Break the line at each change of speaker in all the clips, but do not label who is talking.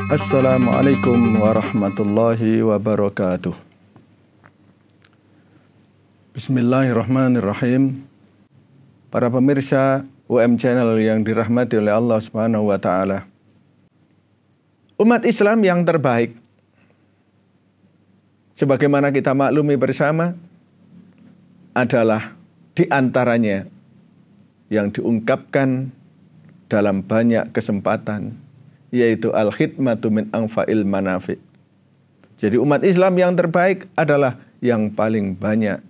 Assalamualaikum warahmatullahi wabarakatuh. Bismillahirrahmanirrahim. Para pemirsa UM Channel yang dirahmati oleh Allah Subhanahu wa taala. Umat Islam yang terbaik, sebagaimana kita maklumi bersama, adalah di antaranya yang diungkapkan dalam banyak kesempatan, yaitu al-khidmatu min anfa'il manafi'. Jadi umat Islam yang terbaik adalah yang paling banyak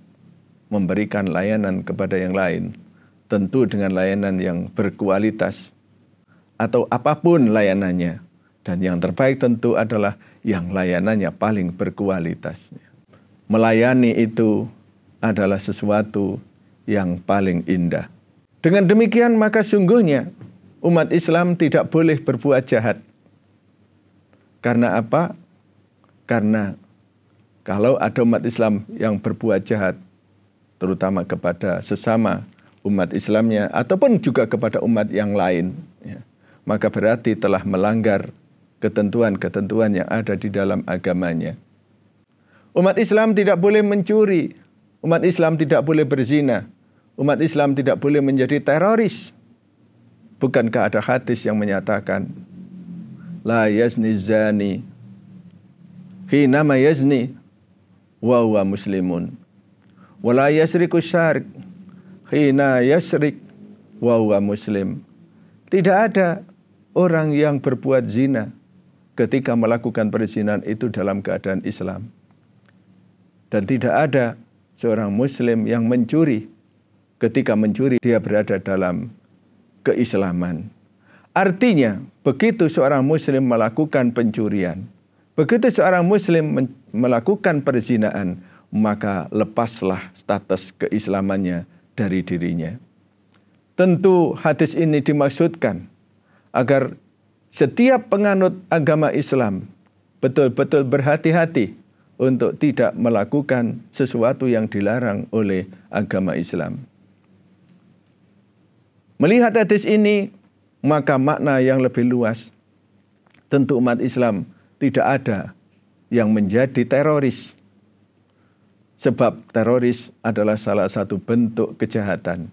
memberikan layanan kepada yang lain, tentu dengan layanan yang berkualitas atau apapun layanannya. Dan yang terbaik tentu adalah yang layanannya paling berkualitas. Melayani itu adalah sesuatu yang paling indah. Dengan demikian maka sungguhnya umat Islam tidak boleh berbuat jahat. Karena apa? Karena kalau ada umat Islam yang berbuat jahat, terutama kepada sesama umat Islamnya, ataupun juga kepada umat yang lain, maka berarti telah melanggar ketentuan-ketentuan yang ada di dalam agamanya. Umat Islam tidak boleh mencuri, umat Islam tidak boleh berzina, umat Islam tidak boleh menjadi teroris. Bukankah ada hadis yang menyatakan la yazni zani hina ma yazni wa huwa muslimun wa la yasriku syarik hina yasrik wa huwa muslim. Tidak ada orang yang berbuat zina ketika melakukan perzinahan itu dalam keadaan Islam. Dan tidak ada seorang muslim yang mencuri ketika mencuri dia berada dalam keislaman. Artinya, begitu seorang muslim melakukan pencurian, begitu seorang muslim melakukan perzinahan, maka lepaslah status keislamannya dari dirinya. Tentu hadis ini dimaksudkan agar setiap penganut agama Islam betul-betul berhati-hati untuk tidak melakukan sesuatu yang dilarang oleh agama Islam. Melihat hadis ini, maka makna yang lebih luas. Tentu umat Islam tidak ada yang menjadi teroris. Sebab teroris adalah salah satu bentuk kejahatan.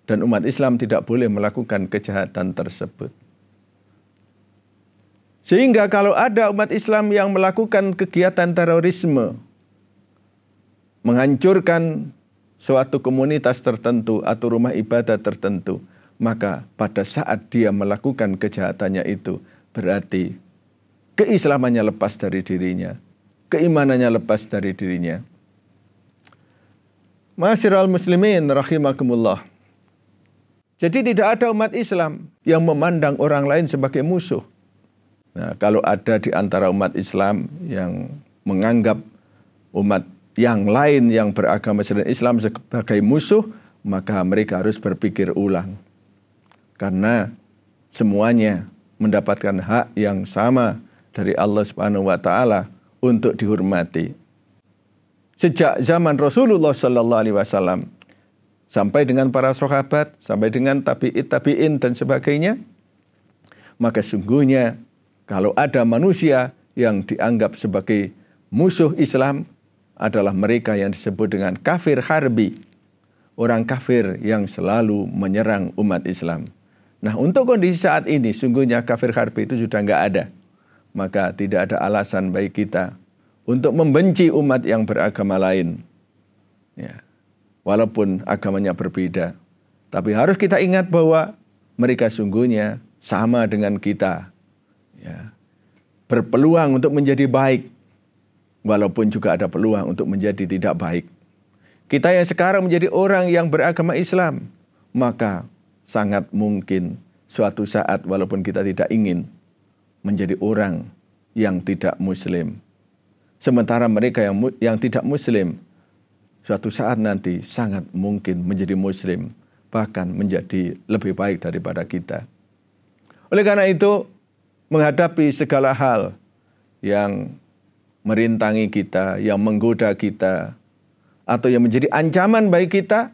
Dan umat Islam tidak boleh melakukan kejahatan tersebut. Sehingga kalau ada umat Islam yang melakukan kegiatan terorisme, menghancurkan suatu komunitas tertentu atau rumah ibadah tertentu, maka pada saat dia melakukan kejahatannya itu, berarti keislamannya lepas dari dirinya, keimanannya lepas dari dirinya. Ma'asyiral muslimin rahimakumullah. Jadi tidak ada umat Islam yang memandang orang lain sebagai musuh. Nah, kalau ada di antara umat Islam yang menganggap umat yang lain yang beragama selain Islam sebagai musuh, maka mereka harus berpikir ulang. Karena semuanya mendapatkan hak yang sama dari Allah Subhanahu wa taala untuk dihormati. Sejak zaman Rasulullah sallallahu alaihi wasallam sampai dengan para sahabat, sampai dengan tabi'in dan sebagainya, maka sungguhnya kalau ada manusia yang dianggap sebagai musuh Islam, adalah mereka yang disebut dengan kafir harbi. Orang kafir yang selalu menyerang umat Islam. Nah, untuk kondisi saat ini, sungguhnya kafir harbi itu sudah enggak ada. Maka tidak ada alasan bagi kita untuk membenci umat yang beragama lain. Ya, walaupun agamanya berbeda. Tapi harus kita ingat bahwa mereka sungguhnya sama dengan kita. Ya, berpeluang untuk menjadi baik. Walaupun juga ada peluang untuk menjadi tidak baik. Kita yang sekarang menjadi orang yang beragama Islam, maka sangat mungkin suatu saat walaupun kita tidak ingin menjadi orang yang tidak Muslim. Sementara mereka yang tidak Muslim, suatu saat nanti sangat mungkin menjadi Muslim, bahkan menjadi lebih baik daripada kita. Oleh karena itu, menghadapi segala hal yang merintangi kita, yang menggoda kita, atau yang menjadi ancaman bagi kita,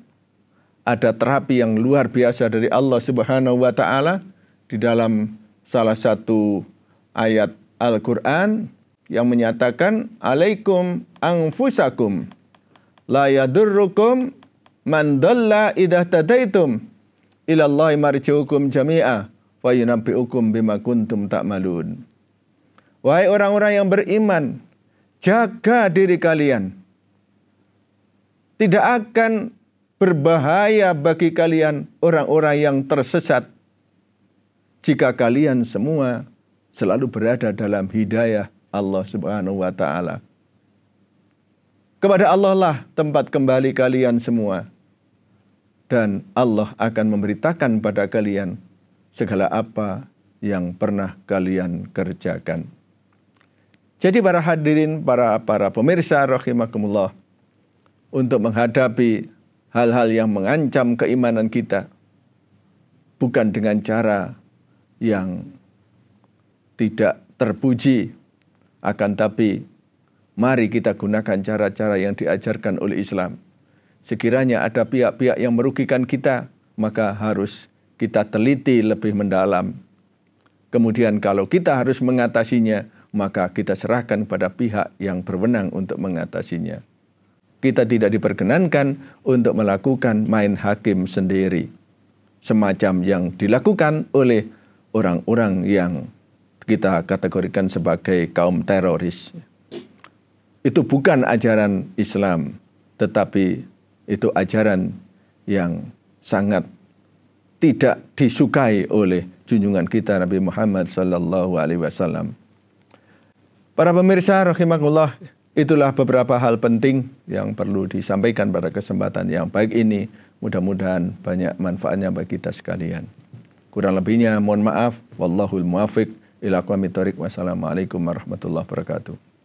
ada terapi yang luar biasa dari Allah Subhanahu wa taala di dalam salah satu ayat Al-Quran yang menyatakan alaikum anfusakum la yadurrukum man dalla idha tadaitum ilallahi marji'ukum jami'a wa yunabbi'ukum bima kuntum ta'malun. Wahai orang-orang yang beriman, jaga diri kalian. Tidak akan berbahaya bagi kalian orang-orang yang tersesat jika kalian semua selalu berada dalam hidayah Allah Subhanahu wa taala. Kepada Allah lah tempat kembali kalian semua. Dan Allah akan memberitakan pada kalian segala apa yang pernah kalian kerjakan. Jadi para hadirin, para pemirsa rahimakumullah, untuk menghadapi hal-hal yang mengancam keimanan kita, bukan dengan cara yang tidak terpuji, akan tapi mari kita gunakan cara-cara yang diajarkan oleh Islam. Sekiranya ada pihak-pihak yang merugikan kita, maka harus kita teliti lebih mendalam. Kemudian kalau kita harus mengatasinya, maka kita serahkan pada pihak yang berwenang untuk mengatasinya. Kita tidak diperkenankan untuk melakukan main hakim sendiri, semacam yang dilakukan oleh orang-orang yang kita kategorikan sebagai kaum teroris. Itu bukan ajaran Islam, tetapi itu ajaran yang sangat tidak disukai oleh junjungan kita Nabi Muhammad sallallahu alaihi wasallam. Para pemirsa rahimakumullah, itulah beberapa hal penting yang perlu disampaikan pada kesempatan yang baik ini. Mudah-mudahan banyak manfaatnya bagi kita sekalian. Kurang lebihnya mohon maaf. Wallahul muwaffiq ila aqwamit thoriq. Wassalamualaikum warahmatullahi wabarakatuh.